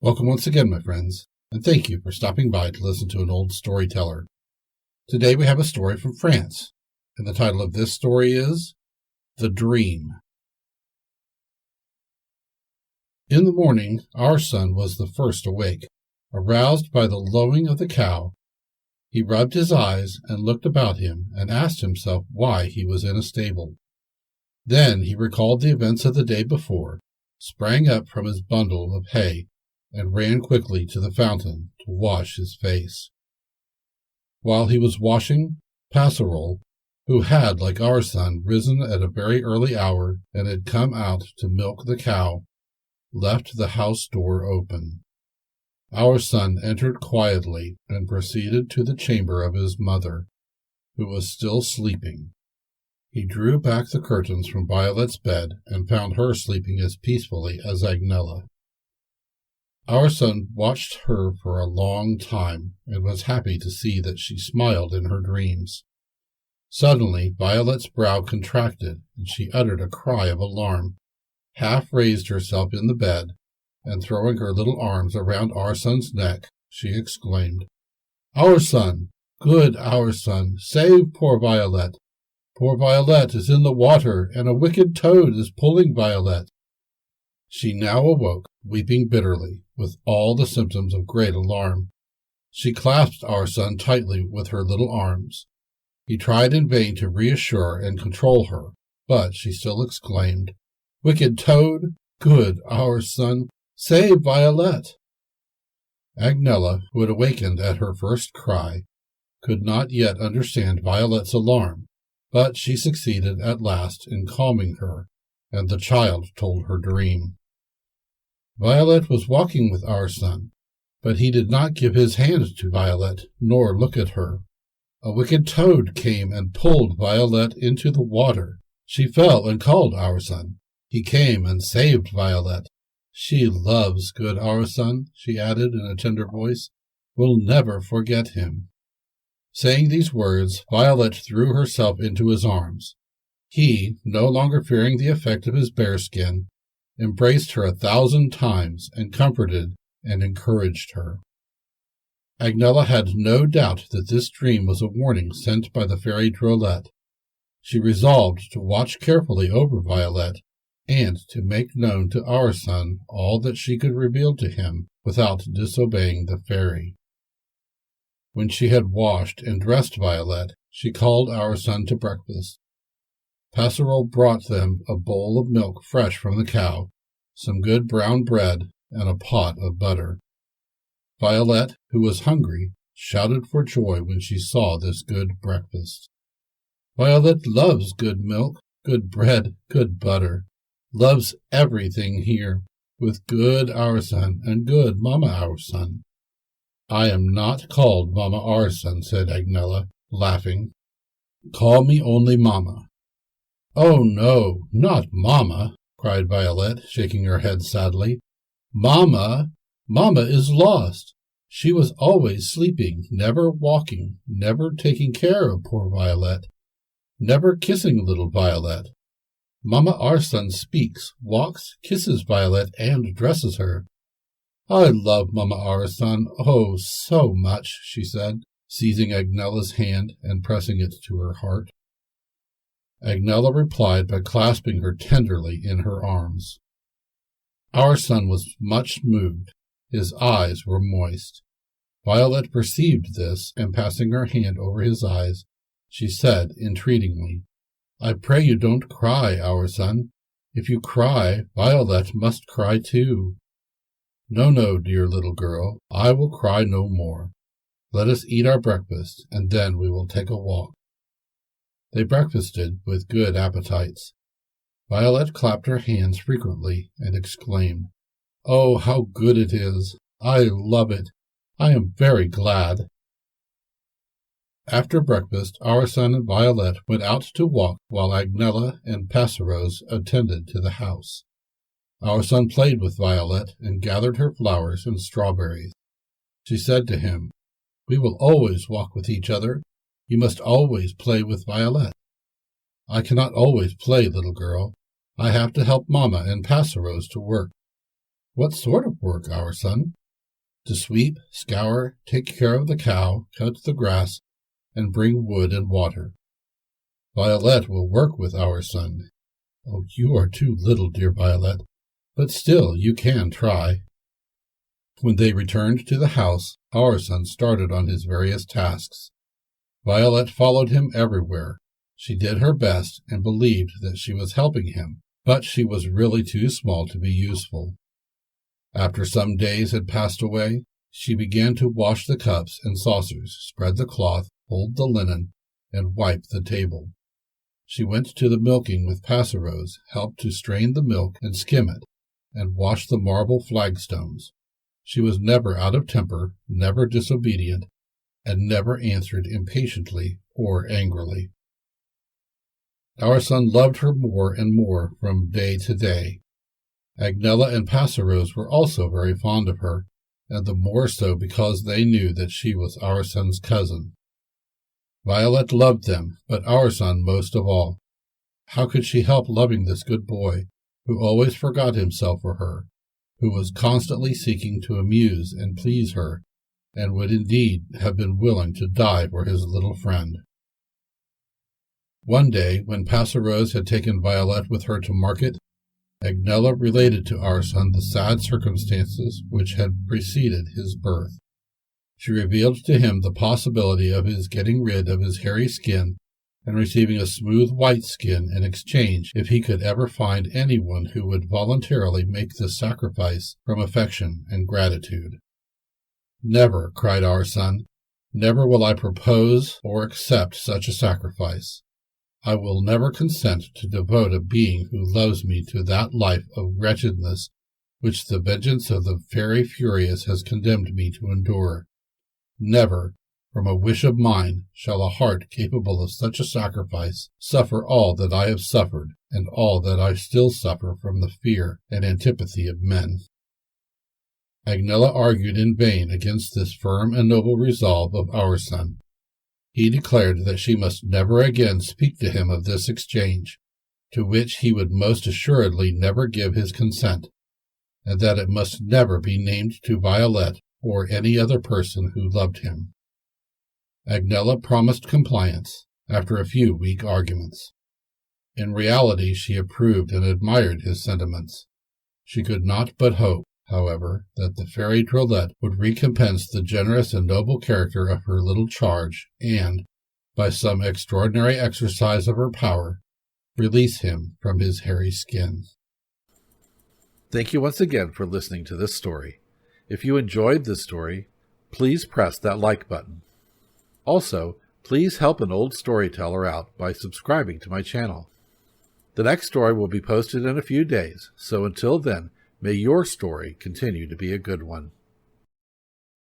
Welcome once again, my friends, and thank you for stopping by to listen to an old storyteller. Today we have a story from France, and the title of this story is The Dream. In the morning, Ourson was the first awake. Aroused by the lowing of the cow, he rubbed his eyes and looked about him and asked himself why he was in a stable. Then he recalled the events of the day before, sprang up from his bundle of hay, and ran quickly to the fountain to wash his face. While he was washing, Passerole, who had, like Ourson, risen at a very early hour and had come out to milk the cow, left the house door open. Ourson entered quietly and proceeded to the chamber of his mother, who was still sleeping. He drew back the curtains from Violet's bed and found her sleeping as peacefully as Agnella. Ourson watched her for a long time and was happy to see that she smiled in her dreams. Suddenly Violet's brow contracted, and she uttered a cry of alarm, half raised herself in the bed, and throwing her little arms around Ourson's neck, she exclaimed, "Ourson! Good Ourson! Save poor Violet! Poor Violet is in the water, and a wicked toad is pulling Violet." She now awoke, weeping bitterly, with all the symptoms of great alarm. She clasped Ourson tightly with her little arms. He tried in vain to reassure and control her, but she still exclaimed, "Wicked toad! Good Ourson! Save Violet!" Agnella, who had awakened at her first cry, could not yet understand Violet's alarm, but she succeeded at last in calming her, and the child told her dream. Violet was walking with Ourson, but he did not give his hand to Violet, nor look at her. A wicked toad came and pulled Violet into the water. She fell and called Ourson. He came and saved Violet. "She loves good Ourson," she added in a tender voice. "We'll never forget him." Saying these words, Violet threw herself into his arms. He, no longer fearing the effect of his bearskin, embraced her 1,000 times and comforted and encouraged her. Agnella had no doubt that this dream was a warning sent by the fairy Drolette. She resolved to watch carefully over Violet and to make known to Ourson all that she could reveal to him without disobeying the fairy. When she had washed and dressed Violet, she called Ourson to breakfast. Passerole brought them a bowl of milk fresh from the cow, some good brown bread, and a pot of butter. Violet, who was hungry, shouted for joy when she saw this good breakfast. Violet loves good milk, good bread, good butter, loves everything here, with good Ourson and good Mamma Ourson. "I am not called Mamma Ourson," said Agnella, laughing. "Call me only Mamma." "Oh, no, not Mamma," cried Violet, shaking her head sadly. "Mamma! Mamma is lost. She was always sleeping, never walking, never taking care of poor Violet, never kissing little Violet. Mamma Ourson speaks, walks, kisses Violet, and dresses her. I love Mamma Ourson, oh, so much," she said, seizing Agnella's hand and pressing it to her heart. Agnella replied by clasping her tenderly in her arms. Ourson was much moved. His eyes were moist. Violet perceived this, and passing her hand over his eyes, she said entreatingly, "I pray you don't cry, Ourson. If you cry, Violet must cry too." "No, no, dear little girl, I will cry no more. Let us eat our breakfast, and then we will take a walk." They breakfasted with good appetites. Violet clapped her hands frequently and exclaimed, "Oh, how good it is! I love it! I am very glad." After breakfast, Ourson and Violet went out to walk while Agnella and Passerole attended to the house. Ourson played with Violet and gathered her flowers and strawberries. She said to him, "We will always walk with each other. You must always play with Violet." "I cannot always play, little girl. I have to help Mamma and Passerole to work." What sort of work, Ourson? To sweep, scour, take care of the cow, cut the grass, and bring wood and water. Violet will work with Ourson. Oh, you are too little, dear Violet, but still you can try. When they returned to the house, Ourson started on his various tasks. Violet followed him everywhere. She did her best and believed that she was helping him, but she was really too small to be useful. After some days had passed away, she began to wash the cups and saucers, spread the cloth, fold the linen, and wipe the table. She went to the milking with Passerose, helped to strain the milk and skim it, and wash the marble flagstones. She was never out of temper, never disobedient, and never answered impatiently or angrily. Ourson loved her more and more from day to day. Agnella and Passerose were also very fond of her, and the more so because they knew that she was Ourson's cousin. Violet loved them, but Ourson most of all. How could she help loving this good boy, who always forgot himself for her, who was constantly seeking to amuse and please her, and would indeed have been willing to die for his little friend? One day, when Passerose had taken Violet with her to market, Agnella related to Ourson the sad circumstances which had preceded his birth. She revealed to him the possibility of his getting rid of his hairy skin and receiving a smooth white skin in exchange if he could ever find anyone who would voluntarily make this sacrifice from affection and gratitude. "Never," cried Ourson, "never will I propose or accept such a sacrifice. I will never consent to devote a being who loves me to that life of wretchedness which the vengeance of the fairy furious has condemned me to endure. Never, from a wish of mine, shall a heart capable of such a sacrifice suffer all that I have suffered and all that I still suffer from the fear and antipathy of men." Agnella argued in vain against this firm and noble resolve of Ourson. He declared that she must never again speak to him of this exchange, to which he would most assuredly never give his consent, and that it must never be named to Violet or any other person who loved him. Agnella promised compliance, after a few weak arguments. In reality she approved and admired his sentiments. She could not but hope, however, that the fairy Drolette would recompense the generous and noble character of her little charge, and, by some extraordinary exercise of her power, release him from his hairy skin. Thank you once again for listening to this story. If you enjoyed this story, please press that like button. Also, please help an old storyteller out by subscribing to my channel. The next story will be posted in a few days, so until then, may your story continue to be a good one.